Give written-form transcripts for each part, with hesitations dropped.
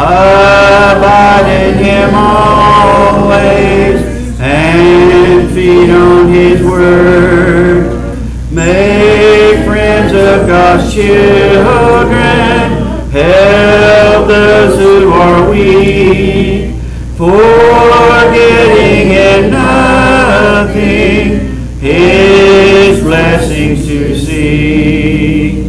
Abide in Him always, and feed on His Word. Make friends of God's children, help those who are weak, forgetting in nothing His blessings to seek.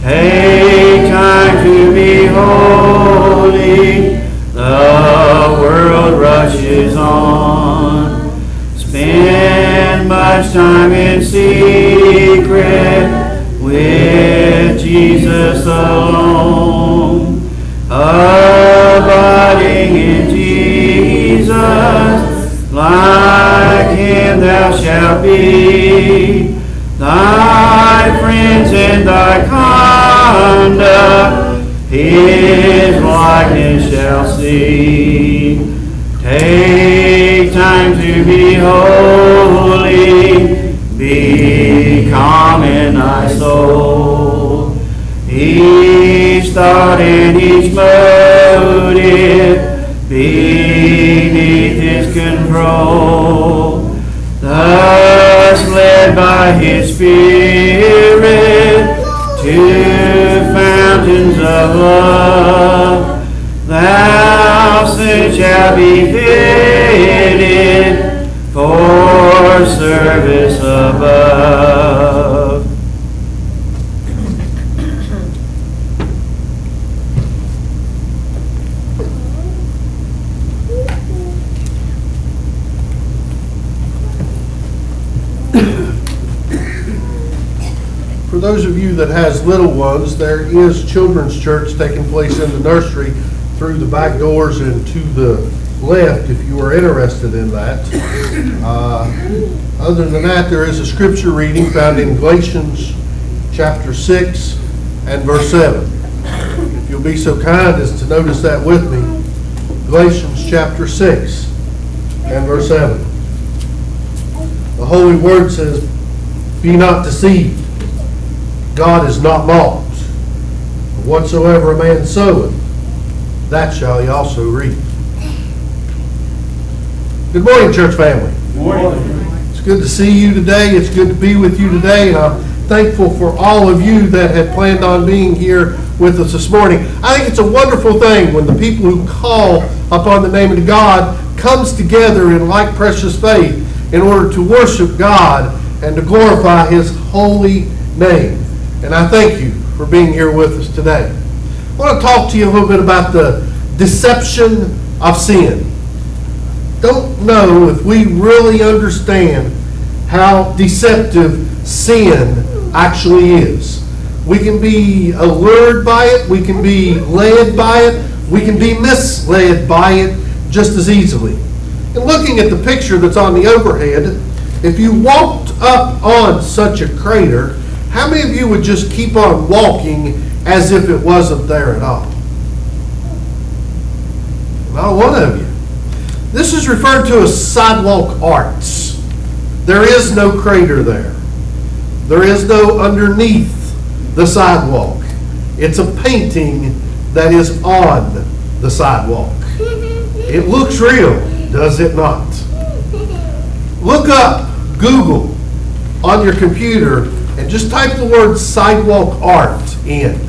Take time to be holy, the world rushes on. Spend much time in secret with Jesus alone. Abiding in Jesus, like Him thou shalt be. Thy friends and thy conduct His likeness shall see. Take time to be holy, be calm in thy soul. Each thought and each motive beneath His control. Thus led by His Spirit to fountains of love, thou soon shalt be fitted for service above. For those of you that has little ones, there is children's church taking place in the nursery through the back doors and to the left if you are interested in that. Other than that, there is a scripture reading found in Galatians chapter 6 and verse 7. If you'll be so kind as to notice that with me. Galatians chapter 6 and verse 7. The Holy Word says, "Be not deceived. God is not mocked. Whatsoever a man soweth, that shall he also reap." Good morning, church family. Good morning. It's good to see you today. It's good to be with you today, and I'm thankful for all of you that had planned on being here with us this morning. I think it's a wonderful thing when the people who call upon the name of God comes together in like precious faith in order to worship God and to glorify His holy name. And I thank you for being here with us today. I want to talk to you a little bit about the deception of sin. Don't know if we really understand how deceptive sin actually is. We can be allured by it, we can be led by it, we can be misled by it just as easily. And looking at the picture that's on the overhead, if you walked up on such a crater, how many of you would just keep on walking as if it wasn't there at all? Not one of you. This is referred to as sidewalk arts. There is no crater there. There is no underneath the sidewalk. It's a painting that is on the sidewalk. It looks real, does it not? Look up, Google on your computer, and just type the word sidewalk art in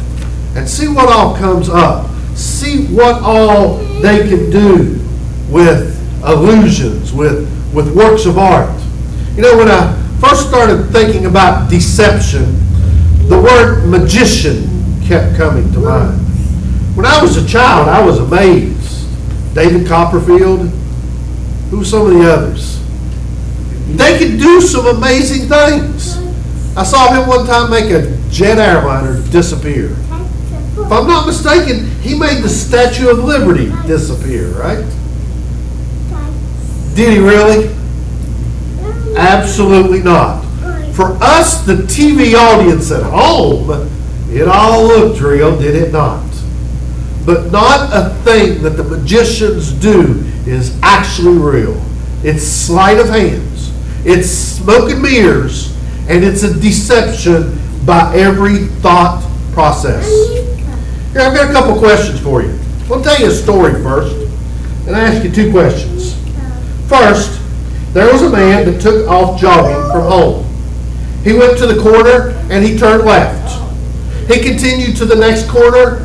and see what all comes up. See what all they can do with illusions, with works of art. You know, when I first started thinking about deception, the word magician kept coming to mind. When I was a child, I was amazed. David Copperfield, who were some of the others? They could do some amazing things. I saw him one time make a jet airliner disappear. If I'm not mistaken, he made the Statue of Liberty disappear, right? Did he really? Absolutely not. For us, the TV audience at home, it all looked real, did it not? But not a thing that the magicians do is actually real. It's sleight of hands. It's smoke and mirrors. And it's a deception by every thought process. Here, I've got a couple questions for you. I'll tell you a story first, and I ask you two questions. First, there was a man that took off jogging from home. He went to the corner and he turned left. He continued to the next corner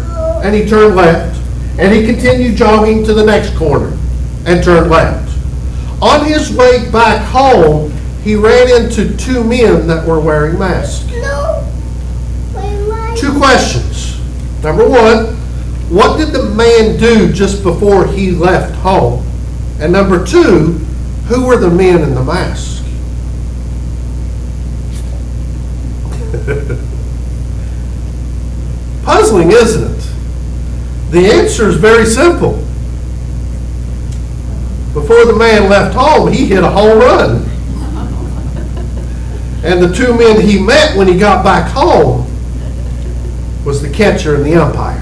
and he turned left. And he continued jogging to the next corner and turned left. On his way back home, he ran into two men that were wearing masks. Two questions. Number one, what did the man do just before he left home? And number two, who were the men in the mask? Puzzling, isn't it? The answer is very simple. Before the man left home, he hit a home run. And the two men he met when he got back home was the catcher and the umpire.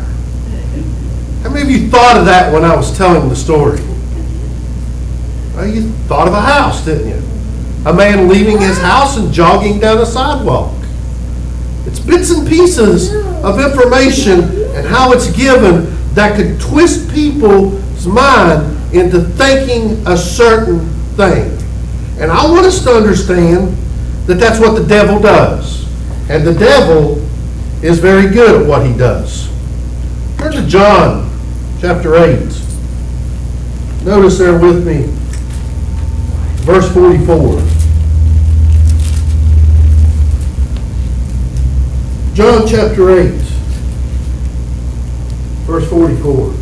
How many of you thought of that when I was telling the story? Well, you thought of a house, didn't you? A man leaving his house and jogging down a sidewalk. It's bits and pieces of information and how it's given that could twist people's mind into thinking a certain thing. And I want us to understand that that's what the devil does. And the devil is very good at what he does. Turn to John chapter 8. Notice there with me, verse 44. John chapter 8, verse 44.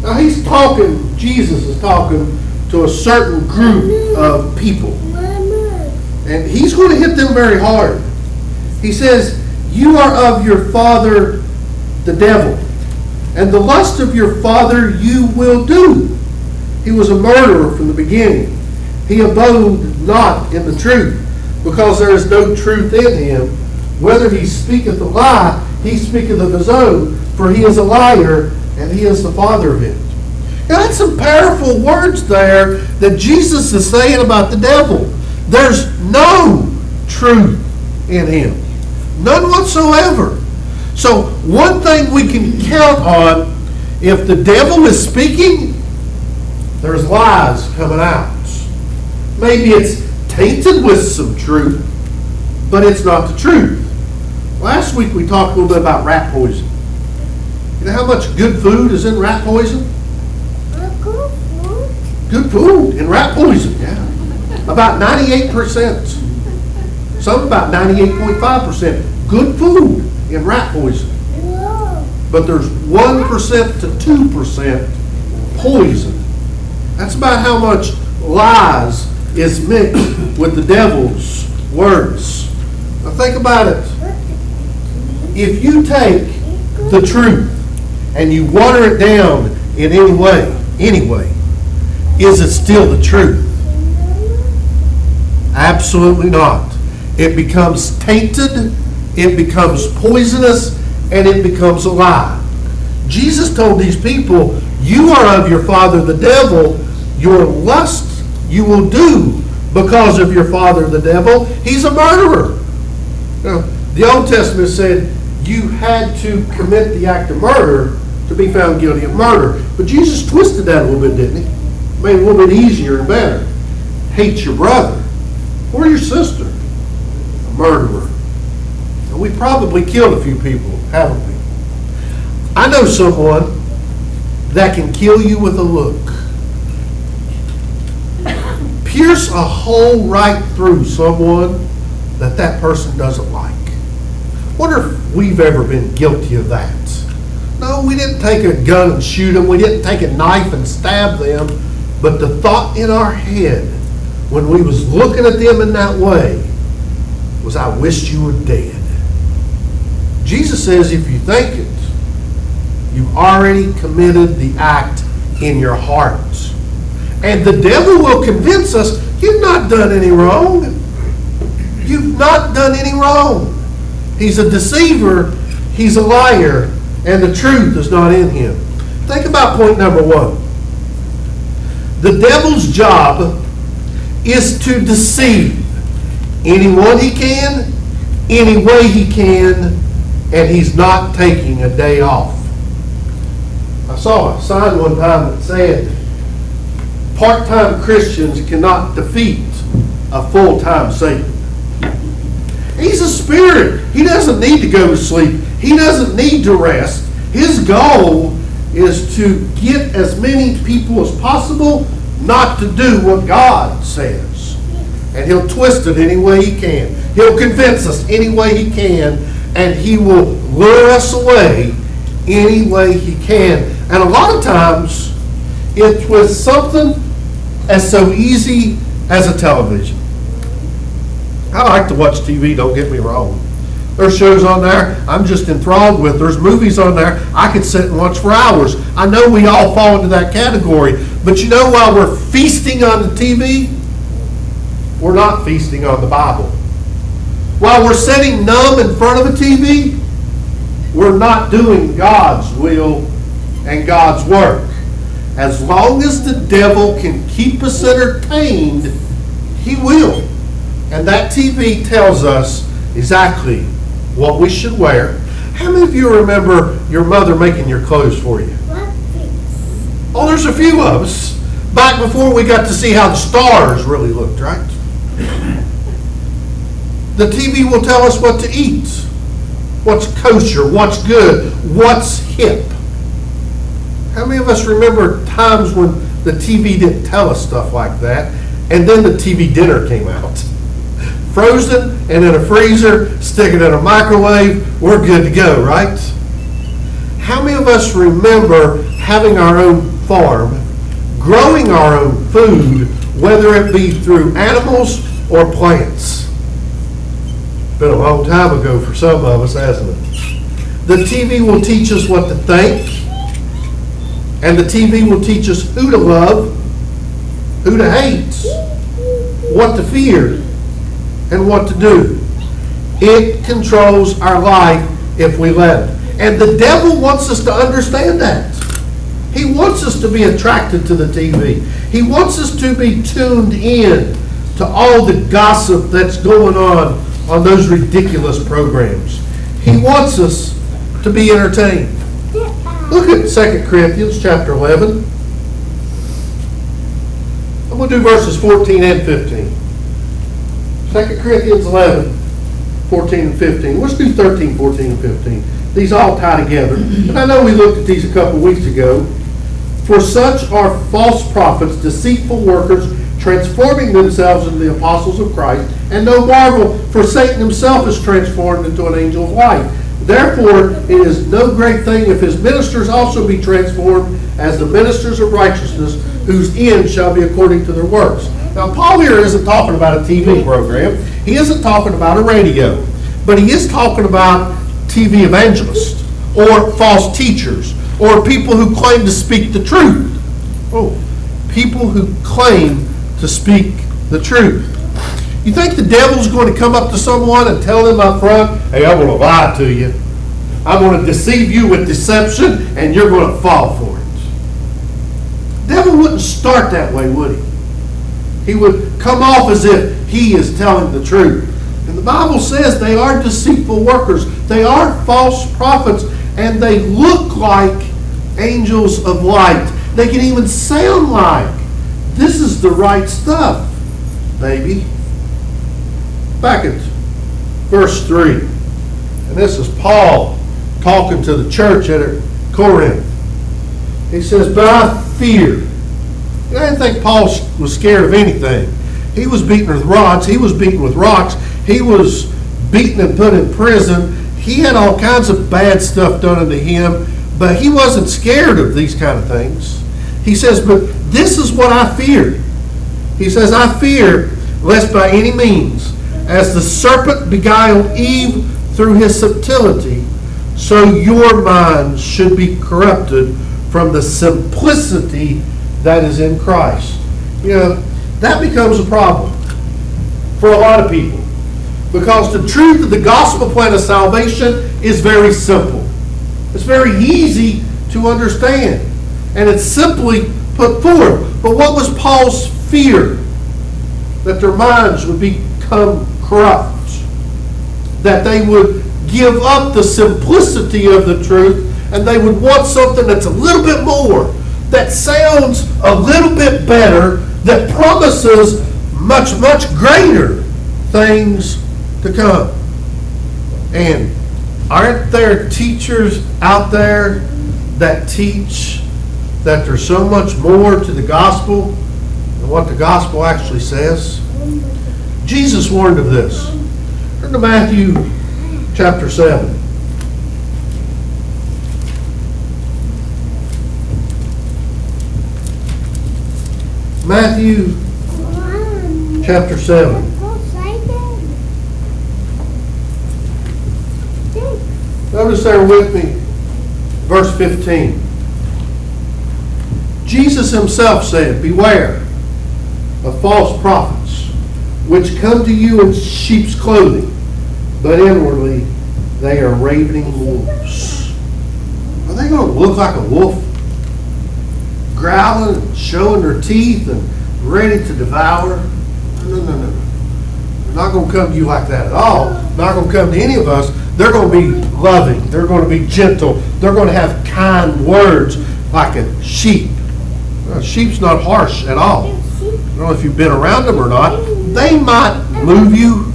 Now he's talking, Jesus is talking to a certain group of people. And he's going to hit them very hard. He says, you are of your father the devil, and the lust of your father you will do. He was a murderer from the beginning. He abode not in the truth, because there is no truth in him. Whether he speaketh a lie, he speaketh of his own, for he is a liar, and he is the father of it. Now that's some powerful words there that Jesus is saying about the devil. There's no truth in him. None whatsoever. So one thing we can count on, if the devil is speaking, there's lies coming out. Maybe it's tainted with some truth, but it's not the truth. Last week we talked a little bit about rat poison. You know how much good food is in rat poison? Good food in rat poison, yeah. About 98%. Some about 98.5% good food in rat poison. But there's 1% to 2% poison. That's about how much lies is mixed with the devil's words. Now think about it. If you take the truth and you water it down in any way, is it still the truth? Absolutely not. It becomes tainted, it becomes poisonous, and it becomes a lie. Jesus told these people, you are of your father the devil, your lust you will do because of your father the devil. He's a murderer. Now, the Old Testament said you had to commit the act of murder to be found guilty of murder. But Jesus twisted that a little bit, didn't he? Made it a little bit easier and better. Hate your brother or your sister. A murderer. And we probably killed a few people, haven't we? I know someone that can kill you with a look. Pierce a hole right through someone that person doesn't like. Wonder if we've ever been guilty of that. No, we didn't take a gun and shoot them. We didn't take a knife and stab them. But the thought in our head when we was looking at them in that way was, I wished you were dead. Jesus says if you think it, you've already committed the act in your heart. And the devil will convince us, you've not done any wrong. You've not done any wrong. He's a deceiver, he's a liar, and the truth is not in him. Think about point number one. The devil's job is to deceive anyone he can, any way he can, and he's not taking a day off. I saw a sign one time that said, part-time Christians cannot defeat a full-time Satan. He's a spirit. He doesn't need to go to sleep. He doesn't need to rest. His goal is to get as many people as possible not to do what God says. And he'll twist it any way he can. He'll convince us any way he can, and he will lure us away any way he can. And a lot of times, it's with something as so easy as a television. I like to watch TV, don't get me wrong. There's shows on there I'm just enthralled with. There's movies on there I could sit and watch for hours. I know we all fall into that category. But you know, while we're feasting on the TV, we're not feasting on the Bible. While we're sitting numb in front of a TV, we're not doing God's will and God's work. As long as the devil can keep us entertained, he will. And that TV tells us exactly what we should wear. How many of you remember your mother making your clothes for you? Oh, there's a few of us. Back before we got to see how the stars really looked, right? The TV will tell us what to eat, what's kosher, what's good, what's hip. How many of us remember times when the TV didn't tell us stuff like that, and then the TV dinner came out? Frozen and in a freezer, stick it in a microwave, we're good to go, right? How many of us remember having our own farm, growing our own food, whether it be through animals or plants? Been a long time ago for some of us, hasn't it? The TV will teach us what to think, and the TV will teach us who to love, who to hate, what to fear, and what to do. It controls our life if we let it. And the devil wants us to understand that. He wants us to be attracted to the TV. He wants us to be tuned in to all the gossip that's going on those ridiculous programs. He wants us to be entertained. Look at 2 Corinthians chapter 11. I'm going to do verses 14 and 15. 2 Corinthians 11, 14 and 15. Let's do 13, 14, and 15. These all tie together. And I know we looked at these a couple weeks ago. For such are false prophets, deceitful workers, transforming themselves into the apostles of Christ. And no marvel, for Satan himself is transformed into an angel of light. Therefore, it is no great thing if his ministers also be transformed as the ministers of righteousness, whose end shall be according to their works. Now, Paul here isn't talking about a TV program. He isn't talking about a radio. But he is talking about TV evangelists or false teachers or people who claim to speak the truth. Oh, people who claim to speak the truth. You think the devil's going to come up to someone and tell them up front, hey, I'm going to lie to you. I'm going to deceive you with deception, and you're going to fall for it. The devil wouldn't start that way, would he? He would come off as if he is telling the truth. And the Bible says they are deceitful workers. They are false prophets, and they look like angels of light. They can even sound like, this is the right stuff, baby. Back at verse 3. And this is Paul talking to the church at Corinth. He says, but I fear. I didn't think Paul was scared of anything. He was beaten with rods. He was beaten with rocks. He was beaten and put in prison. He had all kinds of bad stuff done unto him, but he wasn't scared of these kind of things. He says, but this is what I fear. He says, I fear lest by any means, as the serpent beguiled Eve through his subtlety, so your minds should be corrupted from the simplicity that is in Christ. You know, that becomes a problem for a lot of people. Because the truth of the gospel plan of salvation is very simple. It's very easy to understand. And it's simply put forth. But what was Paul's fear? That their minds would become corrupt. That they would give up the simplicity of the truth, and they would want something that's a little bit more, that sounds a little bit better, that promises much, much greater things to come. And aren't there teachers out there that teach that there's so much more to the gospel than what the gospel actually says? Jesus warned of this. Turn to Matthew chapter 7. Matthew chapter 7. Notice there with me, verse 15. Jesus himself said, "Beware of false prophets, which come to you in sheep's clothing, but inwardly they are ravening wolves." Are they going to look like a wolf? Growling and showing their teeth and ready to devour? No. They're not going to come to you like that at all. Not going to come to any of us. They're going to be loving. They're going to be gentle. They're going to have kind words like a sheep. A sheep's not harsh at all. I don't know if you've been around them or not. They might move you,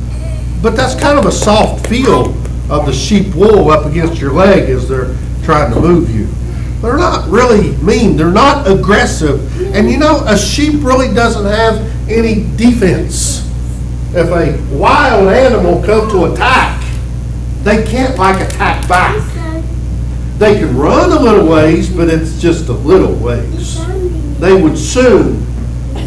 but that's kind of a soft feel of the sheep wool up against your leg as they're trying to move you. They're not really mean. They're not aggressive. And you know, a sheep really doesn't have any defense. If a wild animal comes to attack, they can't attack back. They can run a little ways, but it's just a little ways. They would soon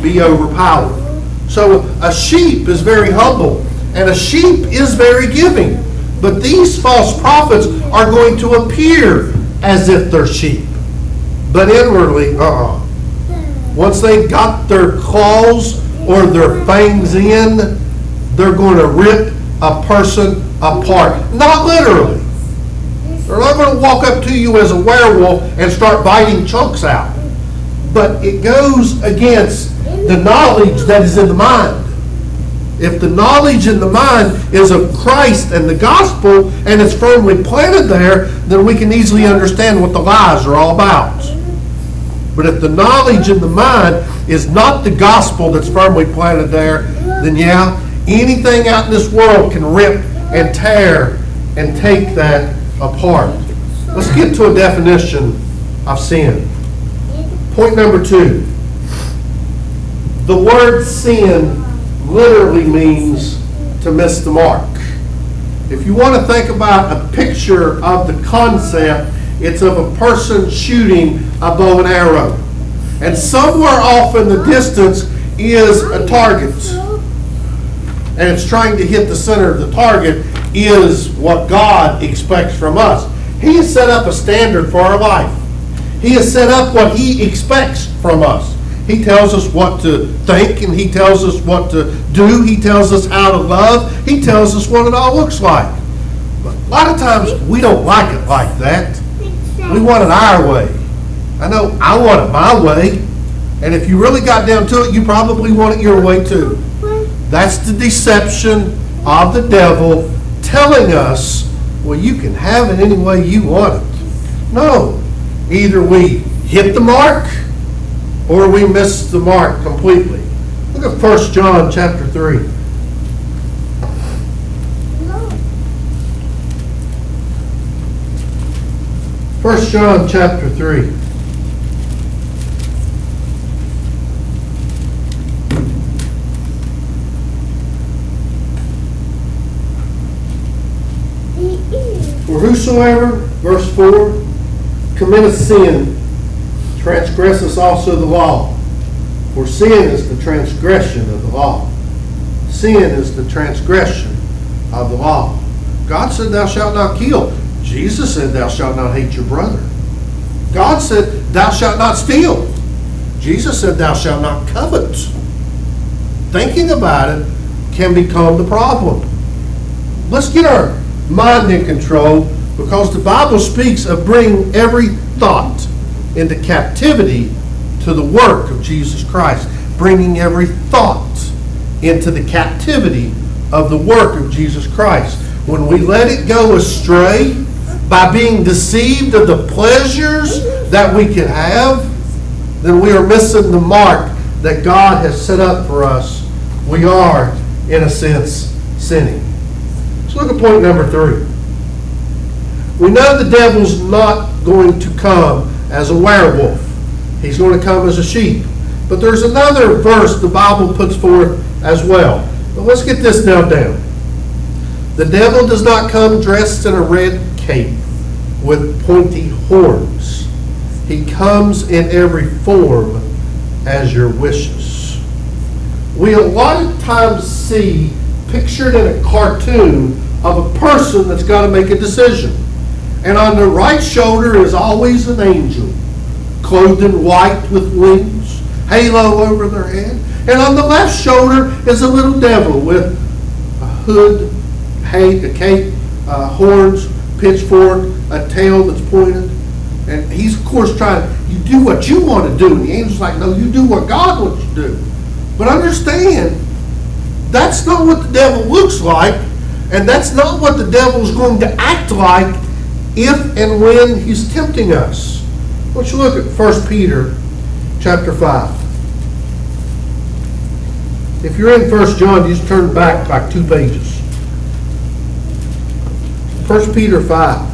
be overpowered. So a sheep is very humble, and a sheep is very giving. But these false prophets are going to appear as if they're sheep. But inwardly, once they've got their claws or their fangs in, they're going to rip a person apart. Not literally. They're not going to walk up to you as a werewolf and start biting chunks out. But it goes against the knowledge that is in the mind. If the knowledge in the mind is of Christ and the gospel, and it's firmly planted there, then we can easily understand what the lies are all about. But if the knowledge in the mind is not the gospel that's firmly planted there, then yeah, anything out in this world can rip and tear and take that apart. Let's get to a definition of sin. Point number 2. The word sin literally means to miss the mark. If you want to think about a picture of the concept, it's of a person shooting a bow and arrow. And somewhere off in the distance is a target. And it's trying to hit the center of the target is what God expects from us. He has set up a standard for our life. He has set up what He expects from us. He tells us what to think, and He tells us what to do. He tells us how to love. He tells us what it all looks like. But a lot of times we don't like it like that. We want it our way. I know I want it my way. And if you really got down to it, you probably want it your way too. That's the deception of the devil telling us, well, you can have it any way you want it. No. Either we hit the mark or we miss the mark completely. Look at 1 John chapter 3. 1 John chapter 3. For whosoever, verse 4, committeth sin, transgresseth also the law. For sin is the transgression of the law. Sin is the transgression of the law. God said, thou shalt not kill. Jesus said, thou shalt not hate your brother. God said, thou shalt not steal. Jesus said, thou shalt not covet. Thinking about it can become the problem. Let's get our mind in control, because the Bible speaks of bringing every thought into captivity to the work of Jesus Christ. Bringing every thought into the captivity of the work of Jesus Christ. when we let it go astray by being deceived of the pleasures that we can have, then we are missing the mark that God has set up for us. We are, in a sense, sinning. Let's look at point number 3. We know the devil's not going to come as a werewolf. He's going to come as a sheep. But there's another verse the Bible puts forth as well. But let's get this nailed down. The devil does not come dressed in a red cape with pointy horns. He comes in every form as your wishes. We a lot of times see pictured in a cartoon of a person that's got to make a decision. And on the right shoulder is always an angel, clothed in white with wings, halo over their head. And on the left shoulder is a little devil with a hood, a cape, horns, pitchfork, a tail that's pointed. And he's, of course, trying, you do what you want to do. And the angel's like, no, you do what God wants you to do. But understand, that's not what the devil looks like. And that's not what the devil's going to act like if and when he's tempting us. Let's look at 1 Peter chapter 5. If you're in 1 John, you just turn back like 2 pages. 1 Peter 5.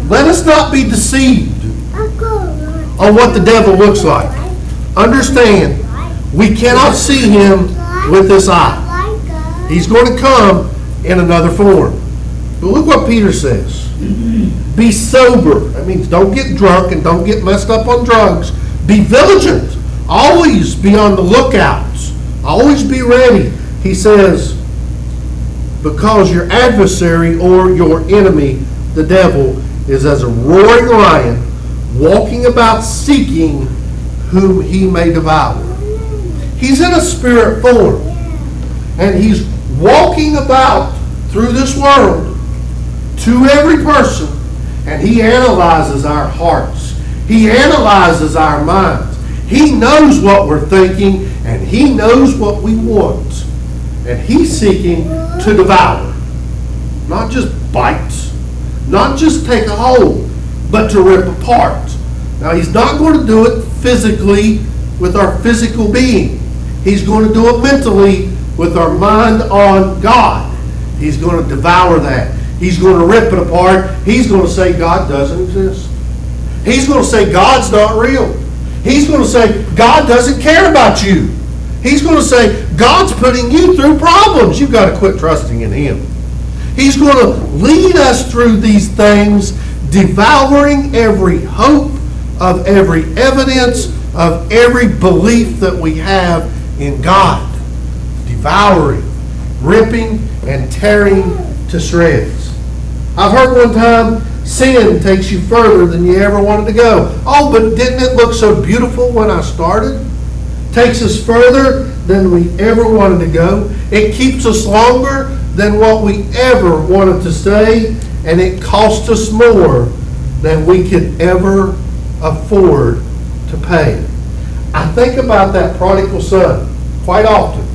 Let us not be deceived on what the devil looks like. Understand, we cannot see him with this eye. He's going to come in another form. But look what Peter says. Be sober. That means don't get drunk and don't get messed up on drugs. Be vigilant. Always be on the lookout. Always be ready. He says, because your adversary or your enemy, the devil, is as a roaring lion, walking about seeking whom he may devour. He's in a spirit form. And he's walking about through this world to every person. And he analyzes our hearts. He analyzes our minds. He knows what we're thinking, and he knows what we want. And he's seeking to devour. Not just bite, not just take a hold, but to rip apart. Now, he's not going to do it physically with our physical being. He's going to do it mentally with our mind on God. He's going to devour that. He's going to rip it apart. He's going to say God doesn't exist. He's going to say God's not real. He's going to say God doesn't care about you. He's going to say God's putting you through problems. You've got to quit trusting in him. He's going to lead us through these things, devouring every hope of every evidence of every belief that we have in God. Devouring, ripping, and tearing to shreds. I've heard one time, sin takes you further than you ever wanted to go. Oh, but didn't it look so beautiful when I started? Takes us further than we ever wanted to go. It keeps us longer than what we ever wanted to stay, and it costs us more than we could ever afford to pay. I think about that prodigal son quite often.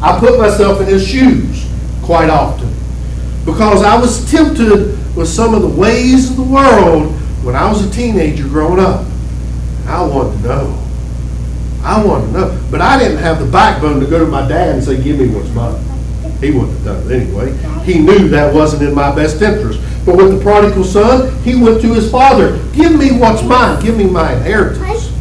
I put myself in his shoes quite often because I was tempted with some of the ways of the world when I was a teenager growing up. I wanted to know. I wanted to know. But I didn't have the backbone to go to my dad and say, give me what's mine. He wouldn't have done it anyway. He knew that wasn't in my best interest. But with the prodigal son, he went to his father. Give me what's mine. Give me my inheritance.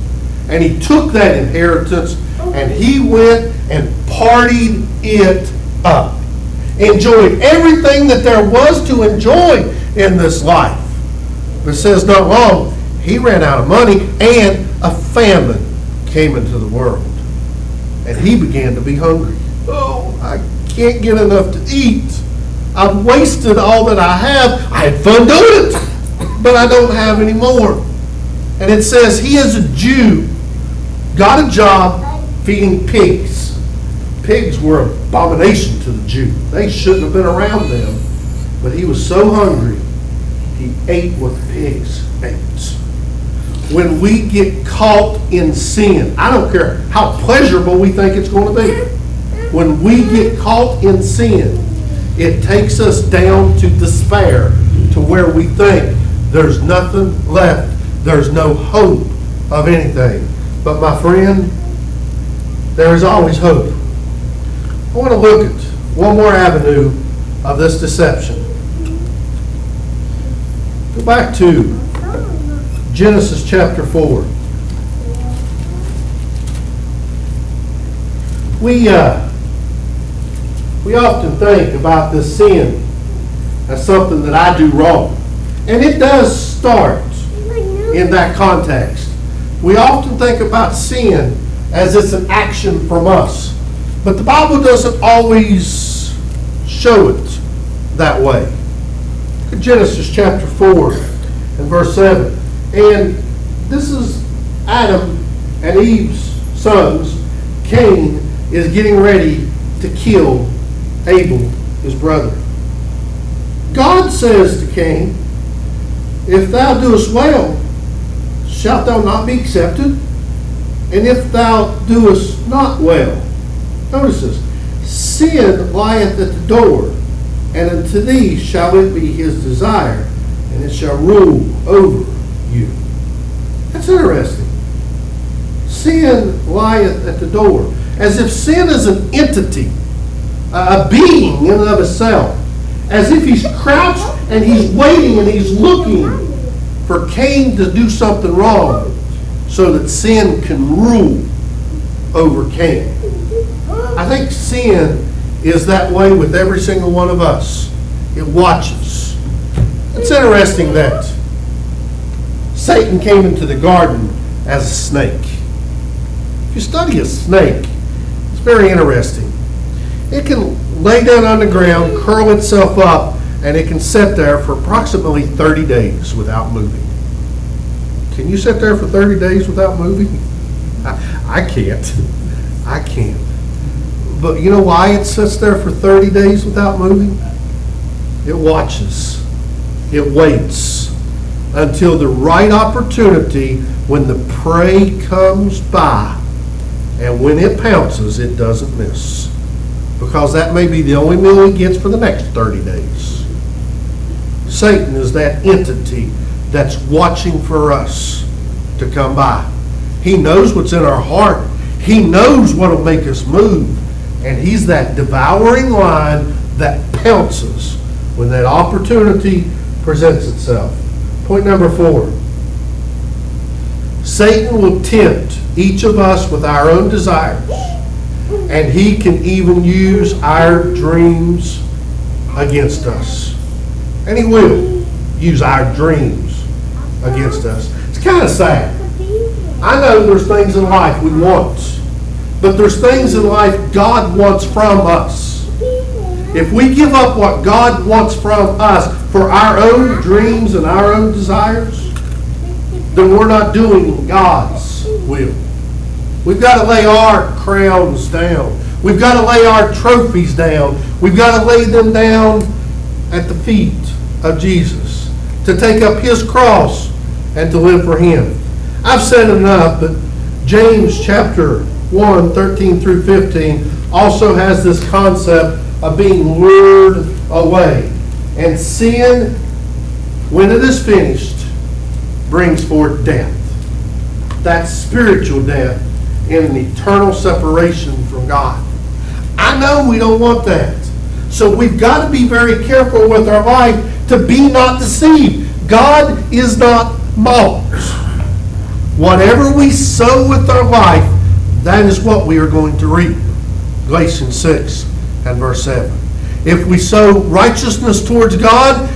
And he took that inheritance and he went and partied it up. Enjoyed everything that there was to enjoy in this life. But it says not long, he ran out of money and a famine came into the world. And he began to be hungry. Oh, I can't get enough to eat. I've wasted all that I have. I had fun doing it, but I don't have any more. And it says he is a Jew, got a job feeding pigs. Pigs were an abomination to the Jew. They shouldn't have been around them. But he was so hungry, he ate what the pigs ate. When we get caught in sin, I don't care how pleasurable we think it's going to be. when we get caught in sin, it takes us down to despair, to where we think there's nothing left. There's no hope of anything. But my friend, there is always hope. I want to look at one more avenue of this deception. Go back to Genesis chapter 4. We often think about this sin as something that I do wrong. And it does start in that context. We often think about sin as it's an action from us. But the Bible doesn't always show it that way. Look at Genesis chapter 4 and verse 7. And this is Adam and Eve's sons. Cain is getting ready to kill Abel, his brother. God says to Cain, if thou doest well, shalt thou not be accepted? And if thou doest not well, notice this, sin lieth at the door, and unto thee shall it be his desire, and it shall rule over you. That's interesting. Sin lieth at the door. As if sin is an entity, a being in and of itself. As if he's crouched and he's waiting and he's looking for Cain to do something wrong so that sin can rule over Cain. I think sin is that way with every single one of us. It watches. It's interesting that Satan came into the garden as a snake. If you study a snake, it's very interesting. It can lay down on the ground, curl itself up, and it can sit there for approximately 30 days without moving. Can you sit there for 30 days without moving? I can't. I can't. But you know why it sits there for 30 days without moving? It watches. It waits until the right opportunity, when the prey comes by, and when it pounces, it doesn't miss. Because that may be the only meal he gets for the next 30 days. Satan is that entity that's watching for us to come by. He knows what's in our heart. He knows what will make us move. And he's that devouring lion that pounces when that opportunity presents itself. Point number 4. Satan will tempt each of us with our own desires. And he can even use our dreams against us. And he will use our dreams against us. It's kind of sad. I know there's things in life we want, but there's things in life God wants from us. If we give up what God wants from us for our own dreams and our own desires, then we're not doing God's will. We've got to lay our crowns down. We've got to lay our trophies down. We've got to lay them down at the feet of Jesus, to take up his cross and to live for him. I've said enough, but James chapter 1, 13 through 15 also has this concept of being lured away. And sin, when it is finished, brings forth death. That's spiritual death in an eternal separation from God. I know we don't want that. So we've got to be very careful with our life to be not deceived. God is not mocked. Whatever we sow with our life, that is what we are going to reap. Galatians 6 and verse 7. If we sow righteousness towards God,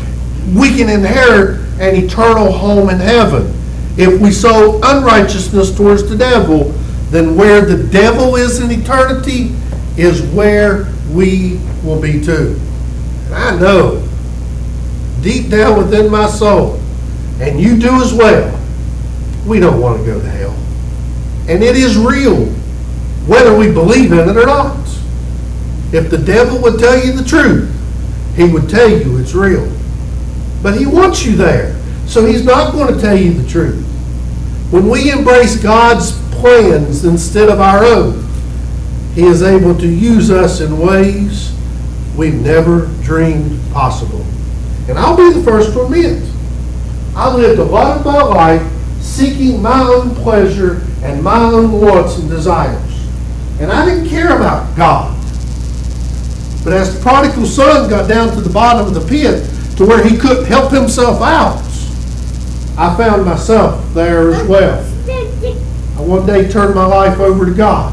we can inherit an eternal home in heaven. If we sow unrighteousness towards the devil, then where the devil is in eternity is where we will be too. And I know, deep down within my soul, and you do as well, we don't want to go to hell. And it is real, whether we believe in it or not. If the devil would tell you the truth, he would tell you it's real. But he wants you there, so he's not going to tell you the truth. When we embrace God's plans instead of our own, He is able to use us in ways we've never dreamed possible. And I'll be the first to admit, I lived a lot of my life seeking my own pleasure and my own wants and desires. And I didn't care about God. But as the prodigal son got down to the bottom of the pit to where he couldn't help himself out, I found myself there as well. I one day turned my life over to God.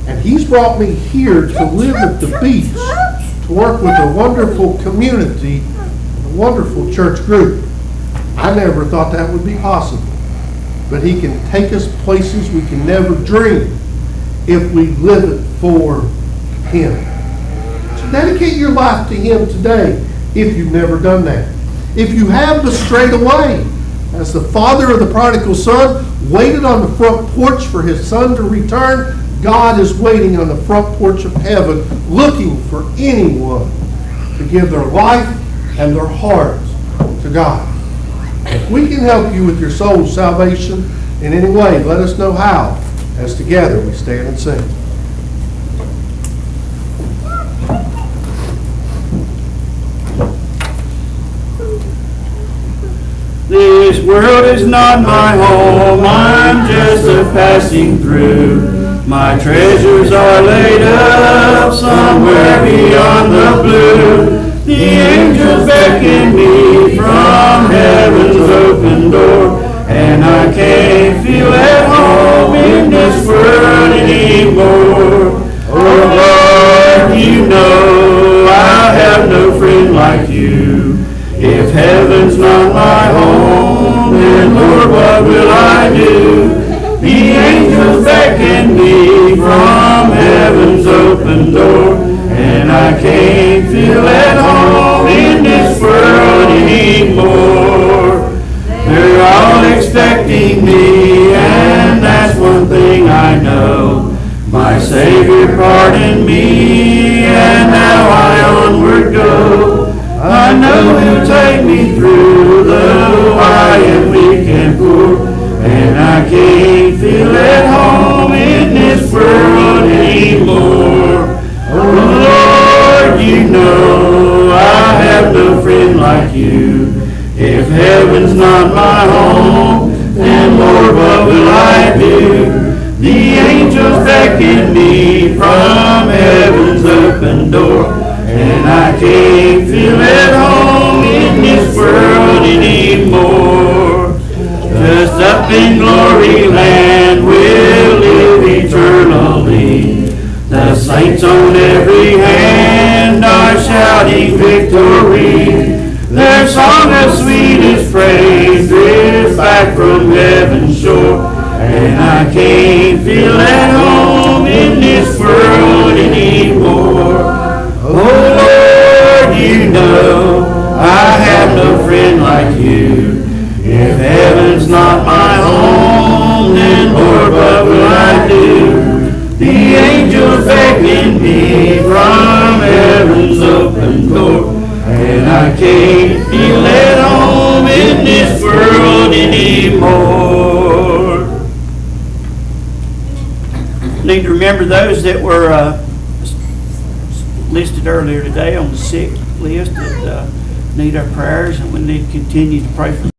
And He's brought me here to live at the beach, to work with a wonderful community, a wonderful church group. I never thought that would be possible. But He can take us places we can never dream if we live it for Him. So dedicate your life to Him today if you've never done that. If you have but strayed away, as the father of the prodigal son waited on the front porch for his son to return, God is waiting on the front porch of heaven looking for anyone to give their life and their heart to God. If we can help you with your soul's salvation in any way, let us know how, as together we stand and sing. This world is not my home, I'm just a passing through. My treasures are laid up somewhere beyond the blue. The angels beckon me from heaven's open door, and I can't feel at home in this world anymore. Oh Lord, you know I have no friend like you. If heaven's not my home, then Lord, what will I do? The angels beckon me from heaven's open door, and I can't feel at home in this world anymore. They're all expecting me, and that's one thing I know. My Savior pardoned me, and now I onward go. I know He'll take me through, though I am weak and poor, and I can't feel at home in this world anymore. Oh Lord, you know I have no friend like you. If heaven's not my home, then Lord, what will I do? The angels beckon me from heaven's open door, and I can't feel at home in this world anymore. Just up in glory land we'll live eternally. The saints on every hand are shouting victory. Their song of sweetest praise drifts back from heaven's shore, and I can't feel at home in this world anymore. Oh Lord, you know I have no friend like you. If heaven's not my home, then Lord, what will I do? The angels beckon me from heaven's open door, and I can't feel at home in this world anymore. Need to remember those that were listed earlier today on the sick list that need our prayers, and we need to continue to pray for them.